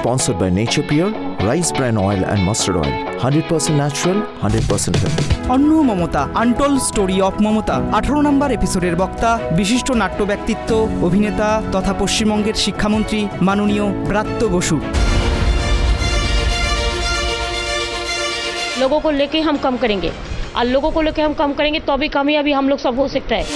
Sponsored by Nature Pure, Rice Bran Oil and Mustard Oil. 100% natural, 100% healthy. অন্য Mamata, untold story of Mamata. 18 নম্বর এপিসোডের বক্তা বিশিষ্ট নাট্য ব্যক্তিত্ব, অভিনেতা তথা পশ্চিমবঙ্গের শিক্ষামন্ত্রী মাননীয় ব্রাত্য বসু। लोगों को लेके हम कम करेंगे और लोगों को लेके हम कम करेंगे तो भी कामयाबी हम लोग सब हो सकता है।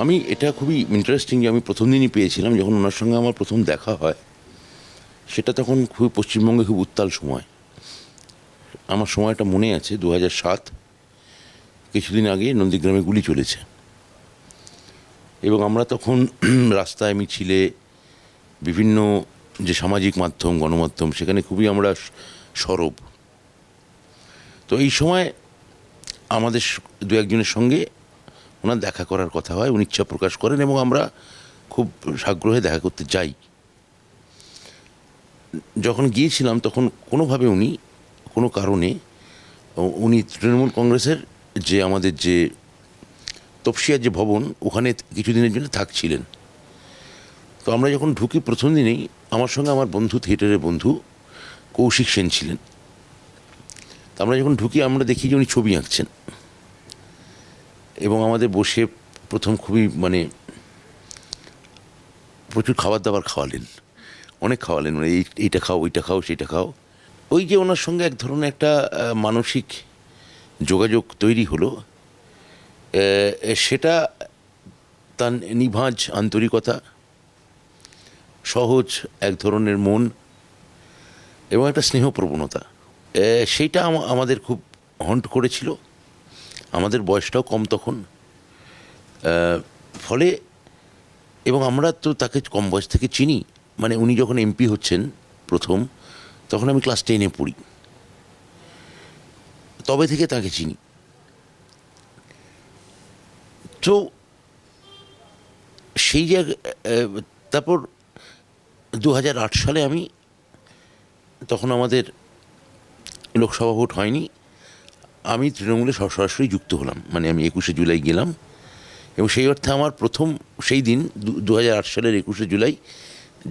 আমি এটা খুবই ইন্টারেস্টিং যে আমি প্রথম দিনই পেয়েছিলাম যখন ওনার সঙ্গে আমার প্রথম দেখা হয়, সেটা তখন খুবই পশ্চিমবঙ্গে খুব উত্তাল সময়। আমার সময়টা মনে আছে 2007, কিছুদিন আগে নন্দীগ্রামে গুলি চলেছে এবং আমরা তখন রাস্তায় মিছিলে, বিভিন্ন যে সামাজিক মাধ্যম, গণমাধ্যম, সেখানে খুবই আমরা সরব। তো এই সময় আমাদের দু একজনের সঙ্গে ওনার দেখা করার কথা হয়, উনি ইচ্ছা প্রকাশ করেন এবং আমরা খুব সাগ্রহে দেখা করতে যাই। যখন গিয়েছিলাম তখন কোনোভাবে উনি কোনো কারণে উনি তৃণমূল কংগ্রেসের যে আমাদের যে তপসিয়ার যে ভবন, ওখানে কিছুদিনের জন্য থাকছিলেন। তো আমরা যখন ঢুকি প্রথম দিনেই আমার সঙ্গে আমার বন্ধু, থিয়েটারের বন্ধু কৌশিক সেন ছিলেন। তো আমরা যখন ঢুকি আমরা দেখি যে উনি ছবি আঁকছেন এবং আমাদের বসে প্রথম খুবই প্রচুর খাবার দাবার খাওয়ালেন, অনেক খাওয়ালেন, এইটা খাও, ওইটা খাও, সেইটা খাও। ওই যে ওনার সঙ্গে এক ধরনের একটা মানসিক যোগাযোগ তৈরি হলো, সেটা তার নিভাঁজ আন্তরিকতা, সহজ এক ধরনের মন এবং একটা স্নেহপ্রবণতা, সেইটা আমাদের খুব হন্ট করেছিল। আমাদের বয়সটাও কম তখন, ফলে এবং আমরা তো তাকে কম বয়স থেকে চিনি। উনি যখন এমপি হচ্ছেন প্রথম, তখন আমি ক্লাস 10-এ পড়ি, তবে থেকে তাকে চিনি। তো সেই জায়গা, তারপর 2008 সালে আমি, তখন আমাদের লোকসভা ভোট হয়নি, আমি তৃণমূলে সরাসরি যুক্ত হলাম। আমি 21শে জুলাই গেলাম এবং সেই অর্থে আমার প্রথম সেই দিন 2008 সালের 21শে জুলাই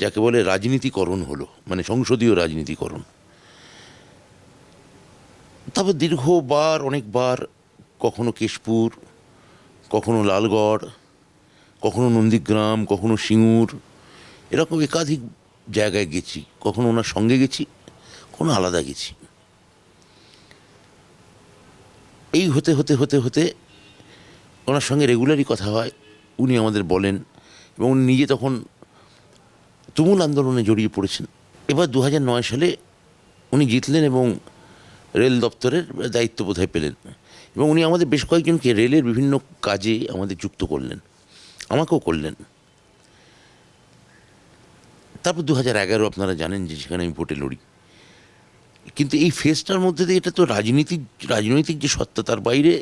যাকে বলে রাজনীতিকরণ হলো, সংসদীয় রাজনীতিকরণ। তারপর দীর্ঘবার, অনেকবার, কখনো কেশপুর, কখনো লালগড়, কখনো নন্দীগ্রাম, কখনো সিঙ্গুর, এরকম একাধিক জায়গায় গেছি। কখনো ওনার সঙ্গে গেছি, কোনো আলাদা গেছি। এই হতে হতে হতে হতে ওনার সঙ্গে রেগুলারই কথা হয়, উনি আমাদের বলেন এবং উনি নিজে তখন তুমুল আন্দোলনে জড়িয়ে পড়েছেন। এবার 2009 সালে উনি জিতলেন এবং রেল দপ্তরের দায়িত্ব বোধহয় পেলেন এবং উনি আমাদের বেশ কয়েকজনকে রেলের বিভিন্ন কাজে আমাদের যুক্ত করলেন, আমাকেও করলেন। তারপর 2011 আপনারা জানেন যে সেখানে আমি ভোটে লড়ি। কিন্তু এই ফেজটার মধ্যে দিয়ে এটা তো রাজনৈতিক যে সত্তা, তার বাইরে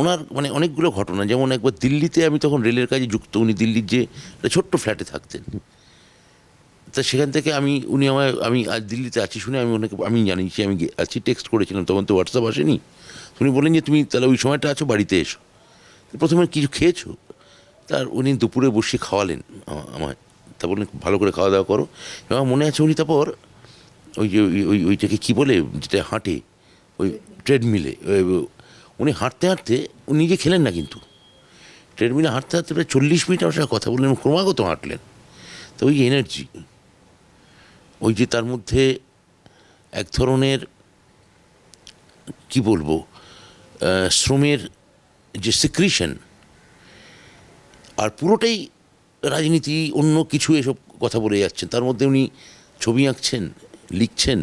ওনার অনেকগুলো ঘটনা। যেমন একবার দিল্লিতে আমি তখন রেলের কাজে যুক্ত, উনি দিল্লির যে ছোট্ট ফ্ল্যাটে থাকতেন। তা সেখান থেকে আমি আজ দিল্লিতে আছি শুনে আমি জানিয়েছি আমি আছি, টেক্সট করেছিলাম, তখন তো হোয়াটসঅ্যাপ আসেনি। উনি বলেন যে তুমি তাহলে ওই সময়টা আছো, বাড়িতে এসো। প্রথমে কিছু খেয়েছো? তার উনি দুপুরে বসে খাওয়ালেন আমায়, তা বললেন ভালো করে খাওয়া দাওয়া করো। এবং মনে আছে উনি তারপর ওই যে ওইটাকে কী বলে, যেটা হাঁটে, ওই ট্রেডমিলে, উনি হাঁটতে হাঁটতে, উনি নিজে খেলেন না কিন্তু ট্রেডমিলে হাঁটতে হাঁটতে প্রায় 40 মিনিট আমার সাথে কথা বললেন, ক্রমাগত হাঁটলেন। তো ওই এনার্জি, ওই যে তার মধ্যে এক ধরনের কি বলবো, শ্রমের যে সিক্রিশন, আর পুরোটাই রাজনীতি, অন্য কিছু এসব কথা বলে যাচ্ছেন। তার মধ্যে উনি ছবি আঁকছেন, লিখছেন।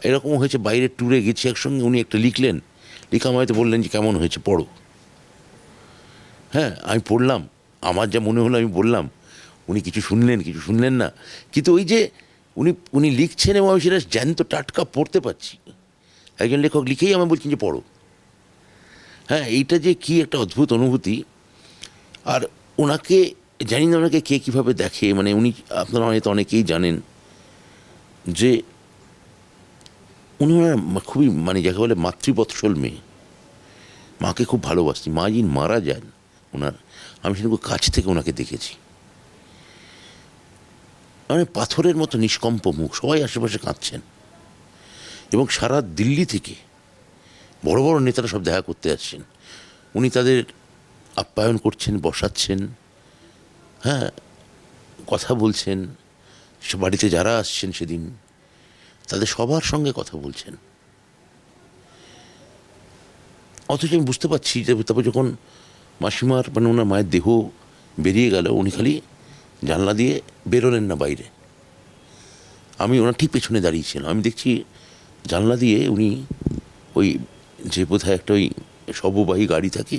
এরকম হয়েছে, বাইরে ট্যুরে গেছি একসঙ্গে, উনি একটা লিখলেন, লিখে আমায় তো বললেন যে কেমন হয়েছে পড়ো। হ্যাঁ, আমি পড়লাম, আমার যা মনে হলো আমি বললাম, উনি কিছু শুনলেন না। কিন্তু ওই যে উনি লিখছেন এবং আমি সেটা জ্যান্ত টাটকা পড়তে পারছি। একজন লেখক লিখেই আমি বলছেন যে পড়ো। হ্যাঁ, এইটা যে কি একটা অদ্ভুত অনুভূতি। আর ওনাকে জানি না ওনাকে কে কীভাবে দেখে, মানে উনি, আপনারা হয়তো অনেকেই জানেন যে উনি ওনার খুবই, মানে যাকে বলে মাতৃবৎসল মেয়ে, মাকে খুব ভালোবাসতেন। মা যিনি মারা যান ওনার, আমি সেরকম কাছ থেকে ওনাকে দেখেছি, মানে পাথরের মতো নিষ্কম্প মুখ, সবাই আশেপাশে কাঁদছেন, এবং সারা দিল্লি থেকে বড় বড় নেতারা সব দেখা করতে আসছেন, উনি তাদের আপ্যায়ন করছেন, বসাচ্ছেন, হ্যাঁ, কথা বলছেন, বাড়িতে যারা আসছেন সেদিন তাদের সবার সঙ্গে কথা বলছেন। অথচ আমি বুঝতে পারছি যে তারপর যখন মাসিমার, মানে ওনার মায়ের দেহ বেরিয়ে গেল, উনি খালি জানলা দিয়ে বেরোলেন না বাইরে। আমি ওনার ঠিক পেছনে দাঁড়িয়েছিলাম, আমি দেখছি জানলা দিয়ে উনি ওই যে বোধহয় একটা ওই সর্ববাহী গাড়ি থাকে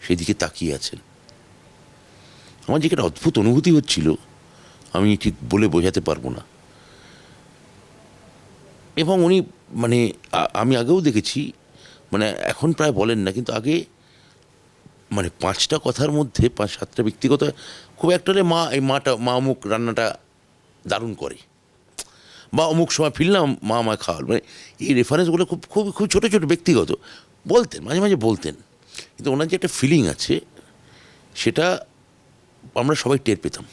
সেদিকে তাকিয়ে আছেন। আমার যে একটা অদ্ভুত অনুভূতি হচ্ছিল, আমি ঠিক বলে বোঝাতে পারবো না। এবং উনি, মানে আমি আগেও দেখেছি, মানে এখন প্রায় বলেন না, কিন্তু আগে মানে 5টা কথার মধ্যে 5-7টা ব্যক্তিগত, খুব একটা হলে মা, এই মা অমুক রান্নাটা দারুণ করে, বা অমুক সময় ফিরলাম মা আমায় খাওয়াল, মানে এই রেফারেন্সগুলো খুব খুব খুব ছোটো ছোটো ব্যক্তিগত বলতেন, মাঝে মাঝে বলতেন, কিন্তু ওনার যে একটা ফিলিং আছে সেটা আমরা সবাই টের পেতাম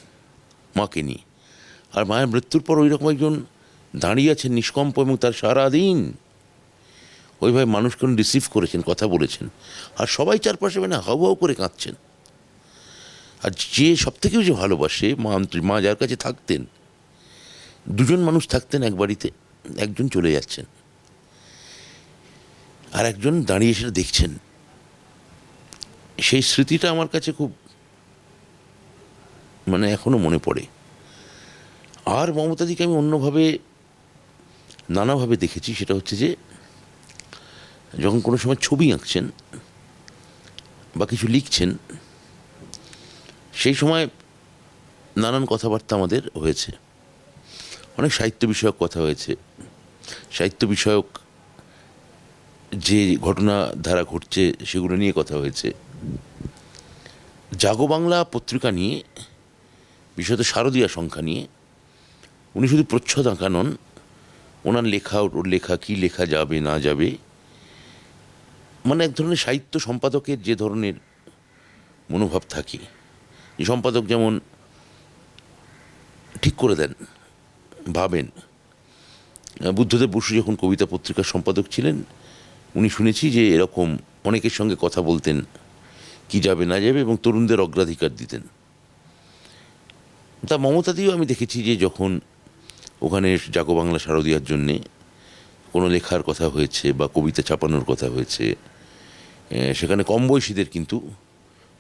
মাকে নিয়ে। আর মায়ের মৃত্যুর পর ওই রকম একজন দাঁড়িয়ে আছেন নিষ্কম্প, এবং তার সারাদিন ওইভাবে মানুষকে রিসিভ করেছেন, কথা বলেছেন, আর সবাই চারপাশে মানে হাউ হাউ করে কাঁদছেন। আর যে সব থেকেও যে ভালোবাসে মা যার কাছে থাকতেন, 2জন মানুষ থাকতেন এক বাড়িতে, একজন চলে যাচ্ছেন আর একজন দাঁড়িয়ে সেটা দেখছেন, সেই স্মৃতিটা আমার কাছে খুব, মানে এখনো মনে পড়ে। আর মমতাদিকে আমি অন্যভাবে, নানাভাবে দেখেছি, সেটা হচ্ছে যে যখন কোনো সময় ছবি আঁকছেন বা কিছু লিখছেন, সেই সময় নানান কথাবার্তা আমাদের হয়েছে, অনেক সাহিত্য বিষয়ক কথা হয়েছে, সাহিত্য বিষয়ক যে ঘটনাধারা ঘটছে সেগুলো নিয়ে কথা হয়েছে। জাগো বাংলা পত্রিকা নিয়ে, বিশেষত শারদীয়া সংখ্যা নিয়ে উনি শুধু প্রচ্ছদ আঁকা নন, ওনার লেখা, ওর লেখা কী লেখা যাবে না যাবে, মানে এক ধরনের সাহিত্য সম্পাদকের যে ধরনের মনোভাব থাকে, যে সম্পাদক যেমন ঠিক করে দেন, ভাবেন। বুদ্ধদেব বসু যখন কবিতা পত্রিকার সম্পাদক ছিলেন, উনি শুনেছি যে এরকম অনেকের সঙ্গে কথা বলতেন কি যাবে না যাবে, এবং তরুণদের অগ্রাধিকার দিতেন। তা মমতাদিও আমি দেখেছি যে যখন ওখানে জাগো বাংলা শারদীয়ার জন্যে কোনো লেখার কথা হয়েছে বা কবিতা ছাপানোর কথা হয়েছে, সেখানে কম বয়সীদের কিন্তু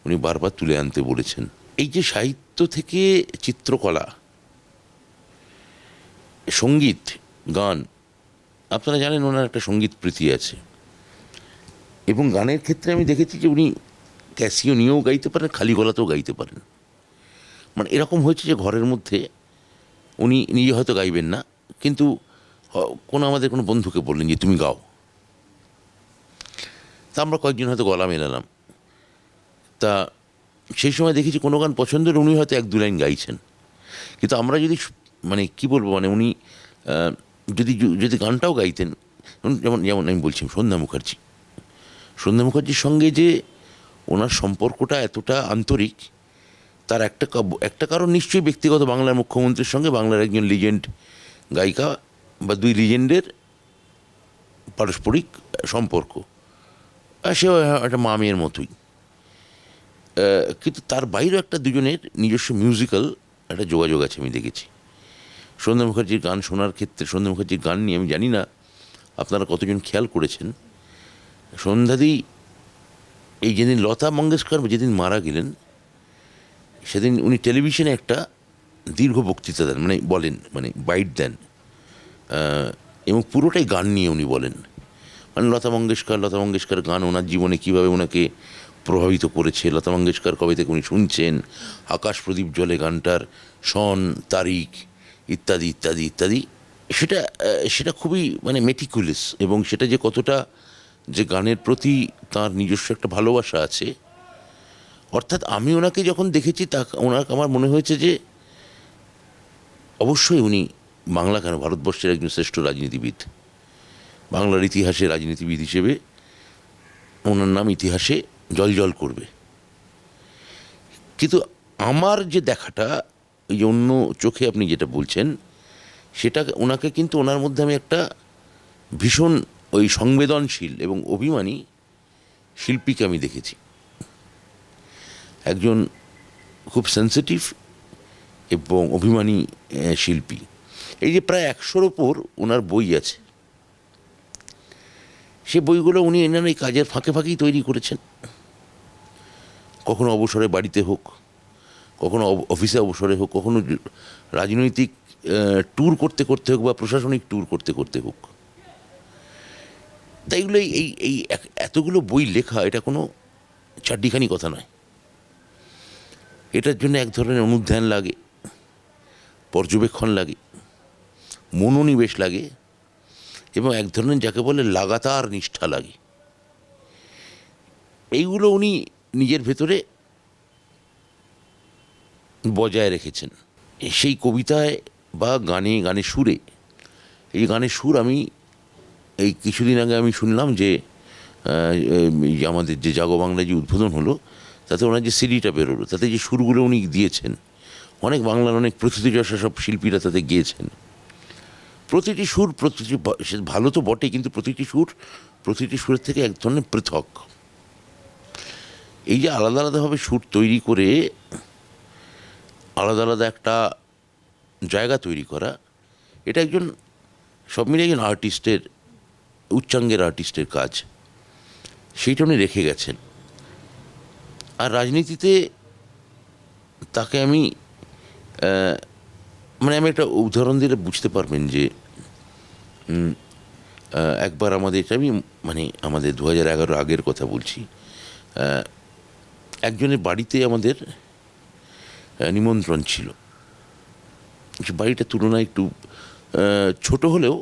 উনি বারবার তুলে আনতে বলেছেন। এই যে সাহিত্য থেকে চিত্রকলা, সঙ্গীত, গান, আপনারা জানেন ওনার একটা সঙ্গীত প্রীতি আছে, এবং গানের ক্ষেত্রে আমি দেখেছি যে উনি ক্যাসিও নিয়েও গাইতে পারেন, খালি গলাতেও গাইতে পারেন। মানে এরকম হয়েছে যে ঘরের মধ্যে উনি নিজে হয়তো গাইবেন না, কিন্তু আমাদের কোনো বন্ধুকে বললেন যে তুমি গাও, তা আমরা কয়েকজন হয়তো গলা মেলালাম। তা সেই সময় দেখেছি কোনো গান পছন্দের, উনি হয়তো 1-2 লাইন গাইছেন, কিন্তু আমরা যদি, মানে কি বলবো, মানে উনি যদি গানটাও গাইতেন, যেমন আমি বলছি সন্ধ্যা মুখার্জির সঙ্গে যে ওনার সম্পর্কটা এতটা আন্তরিক, তার একটা কারণ নিশ্চয়ই ব্যক্তিগত, বাংলার মুখ্যমন্ত্রীর সঙ্গে বাংলার একজন লিজেন্ড গায়িকা বা 2 লিজেন্ডের পারস্পরিক সম্পর্ক, সে একটা মা মেয়ের মতোই। কিন্তু তার বাইরেও একটা দুজনের নিজস্ব মিউজিক্যাল একটা যোগাযোগ আছে আমি দেখেছি। সন্ধ্যা মুখার্জির গান শোনার ক্ষেত্রে, সন্ধ্যা মুখার্জির গান নিয়ে আমি জানি না আপনারা কতজন খেয়াল করেছেন, সন্ধ্যাদি এই যেদিন লতা মঙ্গেশকর যেদিন মারা গেলেন, সেদিন উনি টেলিভিশনে একটা দীর্ঘ বক্তৃতা দেন, মানে বাইট দেন, এবং পুরোটাই গান নিয়ে উনি বলেন। মানে লতা মঙ্গেশকর গান ওনার জীবনে কীভাবে ওনাকে প্রভাবিত করেছে, লতা মঙ্গেশকর কবে থেকে উনি শুনছেন, আকাশ প্রদীপ জলে গানটার সন, তারিখ, ইত্যাদি ইত্যাদি ইত্যাদি, সেটা খুবই মানে মেটিকুলাস, এবং সেটা যে কতটা যে গানের প্রতি তার নিজস্ব একটা ভালোবাসা আছে, অর্থাৎ আমি ওনাকে যখন দেখেছি ওনাকে আমার মনে হয়েছে যে অবশ্যই উনি বাংলা কেন ভারতবর্ষের একজন শ্রেষ্ঠ রাজনীতিবিদ, বাংলার ইতিহাসে রাজনীতিবিদ হিসেবে ওনার নাম ইতিহাসে জল করবে। কিন্তু আমার যে দেখাটা, এই যে অন্য চোখে আপনি যেটা বলছেন, সেটা ওনাকে কিন্তু ওনার মধ্যে আমি একটা ভীষণ ওই সংবেদনশীল এবং অভিমানী শিল্পীকে আমি দেখেছি, একজন খুব সেন্সিটিভ এবং অভিমানী শিল্পী। এই যে প্রায় 100-র ওপর ওনার বই আছে, সে বইগুলো উনি এনার এই কাজের ফাঁকে ফাঁকেই তৈরি করেছেন। কখনো অবসরে বাড়িতে হোক, কখনো অফিসে অবসরে হোক, কখনো রাজনৈতিক ট্যুর করতে করতে হোক বা প্রশাসনিক ট্যুর করতে করতে হোক। তাই এগুলো এই এতগুলো বই লেখা এটা কোনো চারটিখানি কথা নয়। এটার জন্য এক ধরনের অনুধ্যান লাগে, পর্যবেক্ষণ লাগে, মনোনিবেশ লাগে এবং এক ধরনের যাকে বলে লাগাতার নিষ্ঠা লাগে। এইগুলো উনি নিজের ভেতরে বজায় রেখেছেন। সেই কবিতায় বা গানের সুরে, এই গানের সুর আমি এই কিছুদিন আগে আমি শুনলাম যে আমাদের যে জাগো বাংলা যে উদ্বোধন হলো, তাতে ওনার যে সিডিটা বেরোলো, তাতে যে সুরগুলো উনি দিয়েছেন, অনেক বাংলার অনেক প্রথিতযশা সব শিল্পীরা তাতে গিয়েছেন। প্রতিটি সুর ভালো তো বটে, কিন্তু প্রতিটি সুরের থেকে এক ধরনের পৃথক। এই যে আলাদা আলাদাভাবে সুর তৈরি করে আলাদা আলাদা একটা জায়গা তৈরি করা, এটা একজন সব মিলে একজন আর্টিস্টের, উচ্চাঙ্গের আর্টিস্টের কাজ। সেইটা উনি রেখে গেছেন। আর রাজনীতিতে তাকে আমি আমি একটা উদাহরণ দিলে বুঝতে পারবেন যে একবার আমাদের আমাদের 2011 আগের কথা বলছি, একজনের বাড়িতে আমাদের নিমন্ত্রণ ছিল। বাড়িটা তুলনায় একটু ছোট হলেও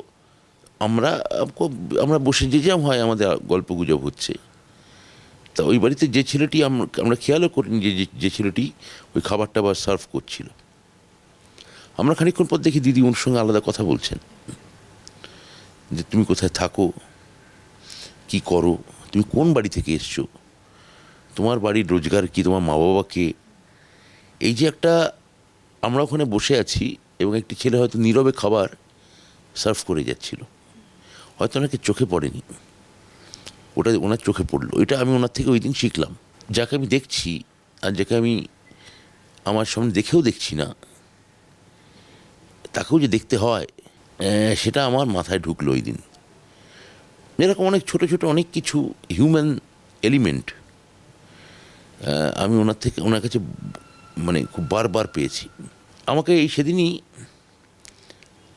আমরা বসে যে যেমন হয় আমাদের গল্প গুজব হচ্ছে। তা ওই বাড়িতে যে ছেলেটি আমরা খেয়ালও করিনি যে ছেলেটি ওই খাবারটা সার্ভ করছিল, আমরা খানিকক্ষণ পর দেখি দিদি ওর সঙ্গে আলাদা কথা বলছেন যে তুমি কোথায় থাকো, কি করো, তুমি কোন বাড়ি থেকে এসছো, তোমার বাড়ির রোজগার কি, তোমার মা বাবা কে। এই যে একটা, আমরা ওখানে বসে আছি এবং একটি ছেলে হয়তো নীরবে খাবার সার্ভ করে যাচ্ছিল, হয়তো ওনাকে চোখে পড়েনি, ওটা ওনার চোখে পড়লো। এটা আমি ওনার থেকে ওই দিন শিখলাম। যাকে আমি দেখছি আর যাকে আমি আমার সামনে দেখেও দেখছি না, তাকেও যে দেখতে হয়, সেটা আমার মাথায় ঢুকলো ওই দিন। এরকম অনেক ছোট ছোট অনেক কিছু হিউম্যান এলিমেন্ট আমি ওনার কাছে খুব বারবার পেয়েছি। আমাকে সেদিনই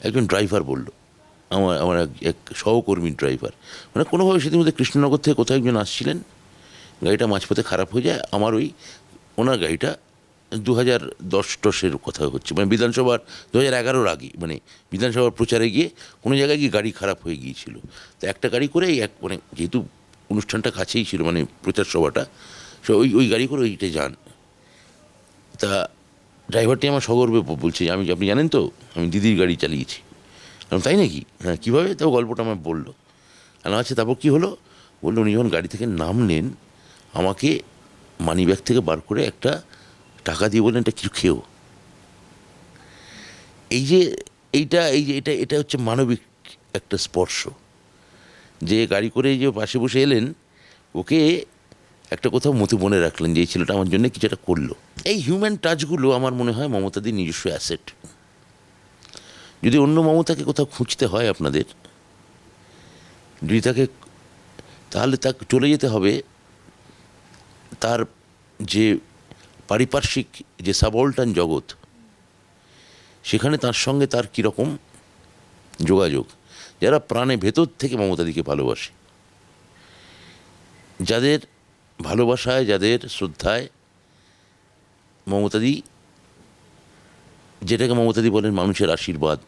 একজন ড্রাইভার বলল, আমার এক সহকর্মী ড্রাইভার, কোনোভাবে সেদিন মধ্যে কৃষ্ণনগর থেকে কোথাও একজন আসছিলেন, গাড়িটা মাঝপথে খারাপ হয়ে যায়। আমার ওনার গাড়িটা 2010-10 কথা হচ্ছে, বিধানসভার 2011 আগে, বিধানসভার প্রচারে গিয়ে কোনো জায়গায় গিয়ে গাড়ি খারাপ হয়ে গিয়েছিল। তো একটা গাড়ি করে যেহেতু অনুষ্ঠানটা কাছেই ছিল, প্রচার সভাটা, ওই গাড়ি করে ওইটা যান। তা ড্রাইভারটি আমার সগর্বে বলছে, আপনি জানেন তো আমি দিদির গাড়ি চালিয়েছি। তাই নাকি? হ্যাঁ, কীভাবে? তাও গল্পটা আমার বললো। আচ্ছা, তারপর কী হলো? বললো উনি যখন গাড়ি থেকে নামলেন, আমাকে মানি ব্যাগ থেকে বার করে একটা টাকা দিয়ে বললেন, এটা কিছু খেও। এটা হচ্ছে মানবিক একটা স্পর্শ, যে গাড়ি করে যে পাশে বসে এলেন, ওকে একটা কোথাও মনে রাখলেন যে এই ছেলেটা আমার জন্য কিছু একটা করলো। এই হিউম্যান টাচগুলো আমার মনে হয় মমতাদির নিজস্ব অ্যাসেট। যদি অন্য মমতাকে কোথাও খুঁজতে হয় আপনাদের, যদি তাহলে তাকে চলে যেতে হবে তার যে পারিপার্শ্বিক যে সাবঅল্টার্ন জগৎ, সেখানে তার সঙ্গে তার কীরকম যোগাযোগ, যারা প্রাণে ভেতর থেকে মমতাদিকে ভালোবাসে, যাদের ভালোবাসায়, যাদের শ্রদ্ধায় মমতাদি, যেটাকে মমতাদি বলেন মানুষের আশীর্বাদ,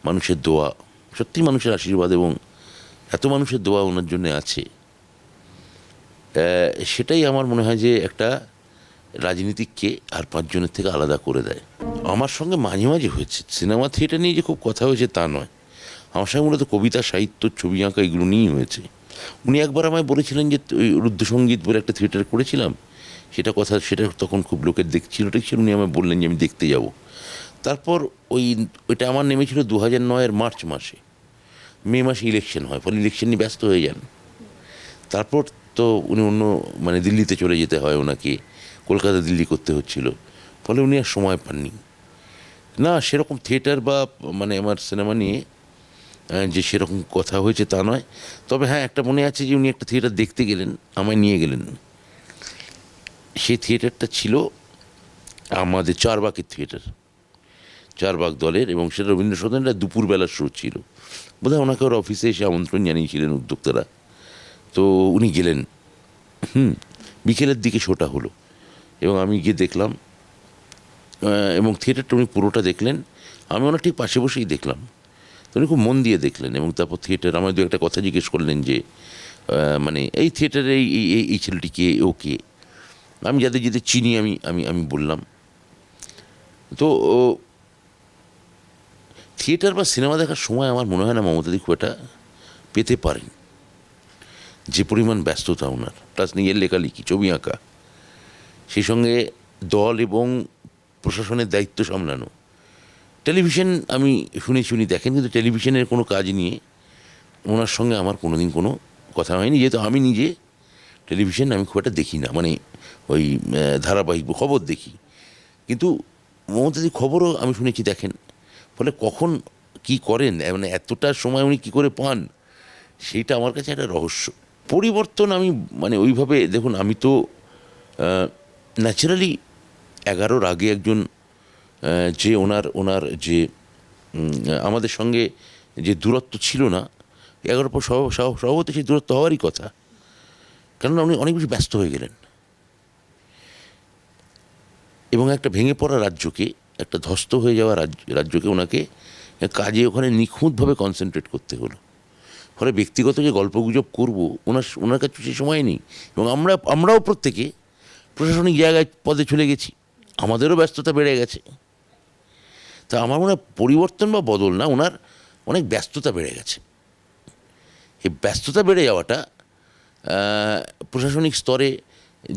মানুষের দোয়া, সত্যি মানুষের আশীর্বাদ, এবং এত মানুষের দোয়া ওনার জন্য আছে, সেটাই আমার মনে হয় যে একটা রাজনীতিককে আর 5 জনের থেকে আলাদা করে দেয়। আমার সঙ্গে মাঝে মাঝে হয়েছে, সিনেমা থিয়েটার নিয়ে যে খুব কথা হয়েছে তা নয়, আমার সঙ্গে মূলত কবিতা, সাহিত্য, ছবি আঁকা এগুলো নিয়েই হয়েছে। উনি একবার আমায় বলেছিলেন যে ওই রুদ্রসঙ্গীত বলে একটা থিয়েটার করেছিলাম, সেটা তখন খুব লোকের দেখছিল টেকছিল, উনি আমায় বললেন যে আমি দেখতে যাব। তারপর ওইটা আমার নেমেছিল 2009-এর মার্চ মাসে, মে মাসে ইলেকশন হয়, ফলে ইলেকশন নিয়ে ব্যস্ত হয়ে যান। তারপর তো উনি মানে দিল্লিতে চলে যেতে হয় ওনাকে, কলকাতা দিল্লি করতে হচ্ছিল, ফলে উনি আর সময় পাননি। না সেরকম থিয়েটার বা মানে আমার সিনেমা নিয়ে যে সেরকম কথা হয়েছে তা নয়। তবে হ্যাঁ, একটা মনে আছে যে উনি একটা থিয়েটার দেখতে গেলেন, আমায় নিয়ে গেলেন। সেই থিয়েটারটা ছিল আমাদের চারবাগের থিয়েটার, চারবাগ দলের, এবং সেটা রবীন্দ্র সদনের দুপুরবেলার শো ছিল। বোধহয় ওনাকে ওর অফিসে এসে আমন্ত্রণ জানিয়েছিলেন উদ্যোক্তারা, তো উনি গেলেন। বিকেলের দিকে শোটা হলো এবং আমি গিয়ে দেখলাম, এবং থিয়েটারটা উনি পুরোটা দেখলেন, আমি ওনার ঠিক পাশে বসেই দেখলাম। তো উনি খুব মন দিয়ে দেখলেন, এবং তারপর থিয়েটার আমার দু একটা কথা জিজ্ঞেস করলেন যে মানে এই থিয়েটারে এই ছেলেটি কে, ও কে। আমি যাদের চিনি আমি আমি আমি বললাম। তো থিয়েটার বা সিনেমা দেখার সময় আমার মনে হয় না মমতাদি খুব একটা পেতে পারেন, যে পরিমাণ ব্যস্ততা ওনার, প্লাস নিজের লেখালেখি, ছবি আঁকা, সেই সঙ্গে দল এবং প্রশাসনের দায়িত্ব সামলানো। টেলিভিশন আমি শুনি দেখেন, কিন্তু টেলিভিশনের কোনো কাজ নিয়ে ওনার সঙ্গে আমার কোনোদিন কোনো কথা হয়নি, যেহেতু আমি নিজে টেলিভিশন আমি খুব একটা দেখি না, মানে ওই ধারাবাহিক খবর দেখি, কিন্তু মমতাদি খবরও আমি শুনেছি দেখেন। ফলে কখন কি করেন, মানে এতটা সময় উনি কী করে পান, সেইটা আমার কাছে একটা রহস্য। পরিবর্তন আমি মানে ওইভাবে দেখুন, আমি তো ন্যাচারালি 11-র আগে একজন যে ওনার যে আমাদের সঙ্গে যে দূরত্ব ছিল না, 11-র পর স্বভাবতই সেই দূরত্ব হওয়ারই কথা, কেননা উনি অনেক বেশি ব্যস্ত হয়ে গেলেন, এবং একটা ভেঙে পড়া রাজ্যকে, একটা ধ্বস্ত হয়ে যাওয়া রাজ্যকে ওনাকে কাজে ওখানে নিখুঁতভাবে কনসেন্ট্রেট করতে হলো। ফলে ব্যক্তিগত যে গল্পগুজব করবো ওনার কাছে সে সময় নেই, এবং আমরাও প্রত্যেকে প্রশাসনিক জায়গায় পদে চলে গেছি, আমাদেরও ব্যস্ততা বেড়ে গেছে। তা আমার মনে হয় পরিবর্তন বা বদল না, ওনার অনেক ব্যস্ততা বেড়ে গেছে। এই ব্যস্ততা বেড়ে যাওয়াটা প্রশাসনিক স্তরে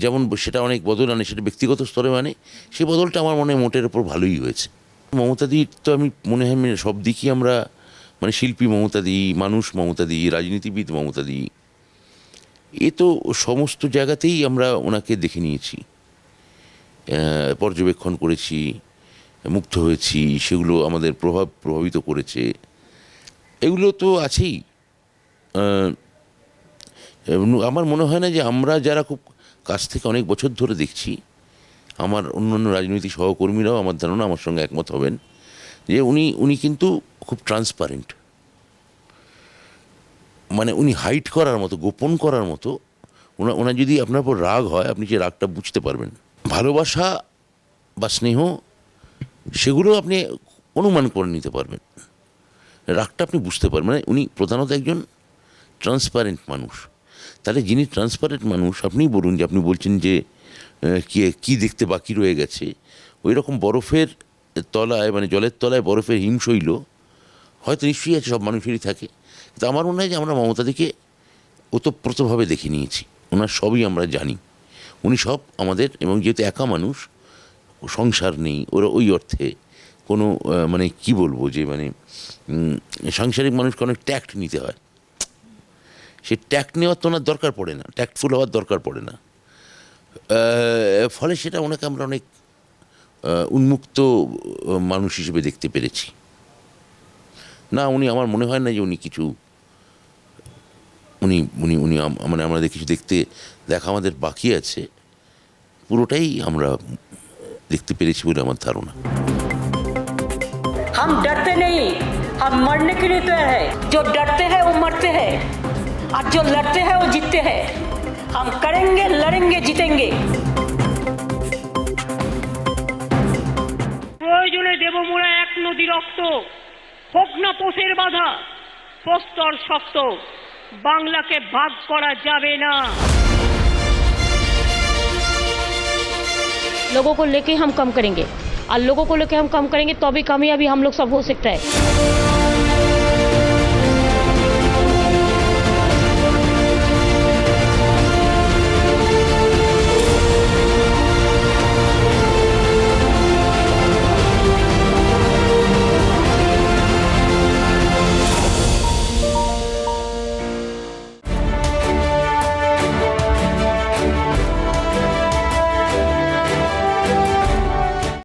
যেমন সেটা অনেক বদল আনে, সেটা ব্যক্তিগত স্তরে মানে সেই বদলটা আমার মনে হয় মোটের ওপর ভালোই হয়েছে। মমতাদির তো আমি মনে হয় সব দিকই আমরা, মানে শিল্পী মমতাদি, মানুষ মমতাদি, রাজনীতিবিদ মমতাদি, এ তো সমস্ত জায়গাতেই আমরা ওনাকে দেখে নিয়েছি, পর্যবেক্ষণ করেছি, মুগ্ধ হয়েছি, সেগুলো আমাদের প্রভাবিত করেছে, এগুলো তো আছেই। আমার মনে হয় না যে আমরা যারা খুব কাছ থেকে অনেক বছর ধরে দেখছি, আমার অন্যান্য রাজনৈতিক সহকর্মীরাও আমার ধারণা আমার সঙ্গে একমত হবেন, যে উনি কিন্তু খুব ট্রান্সপারেন্ট, মানে উনি হাইড করার মতো, গোপন করার মতো, ওনার যদি আপনার উপর রাগ হয়, আপনি যে রাগটা বুঝতে পারবেন, ভালোবাসা বা স্নেহ সেগুলো আপনি অনুমান করে নিতে পারবেন, রাগটা আপনি বুঝতে পারবেন। মানে উনি প্রধানত একজন ট্রান্সপারেন্ট মানুষ। তাহলে যিনি ট্রান্সপারেন্ট মানুষ, আপনিই বলুন, যে আপনি বলছেন যে কি দেখতে বাকি রয়ে গেছে, ওই রকম বরফের তলায়, মানে জলের তলায় বরফের হিমশৈল হয়তো নিশ্চয়ই আছে, সব মানুষেরই থাকে। তো আমার মনে হয় যে আমরা মমতাদিকে ওতপ্রোতভাবে দেখে নিয়েছি, ওনার সবই আমরা জানি, উনি সব আমাদের, এবং যেহেতু একা মানুষ, সংসার নেই ওই অর্থে কোনো, মানে কি বলবো, যে মানে সাংসারিক মানুষকে অনেক ট্যাক্ট নিতে হয়, সে ট্যাক্ট নেওয়ার তো ওনার দরকার পড়ে না, ট্যাক্টফুল হওয়ার দরকার পড়ে না। ফলে সেটা ওনাকে আমরা অনেক উন্মুক্ত মানুষ হিসেবে দেখতে পেরেছি। না, উনি, আমার মনে হয় না যে উনি কিছু, উনি উনি উনি মানে আমাদের কিছু দেখা আমাদের বাকি আছে, পুরোটাই আমরা দেখতে পেরেছি বলে আমার ধারণা। हम डरते नहीं, हम मरने के लिए तैयार है। जो डरते हैं वो मरते हैं, और जो लड़ते हैं वो जीतते हैं। हम करेंगे, लड़ेंगे, जीतेंगे। প্রয়োজনে দেব মোরা এক নদী রক্ত, হোক না পোষের বাধা, প্রস্তর শক্ত, বাংলাকে ভাগ করা যাবে না। लोगों को लेके हम कम करेंगे और लोगों को लेके हम कम करेंगे तो भी कामयाबी हम लोग सब हो सकता है।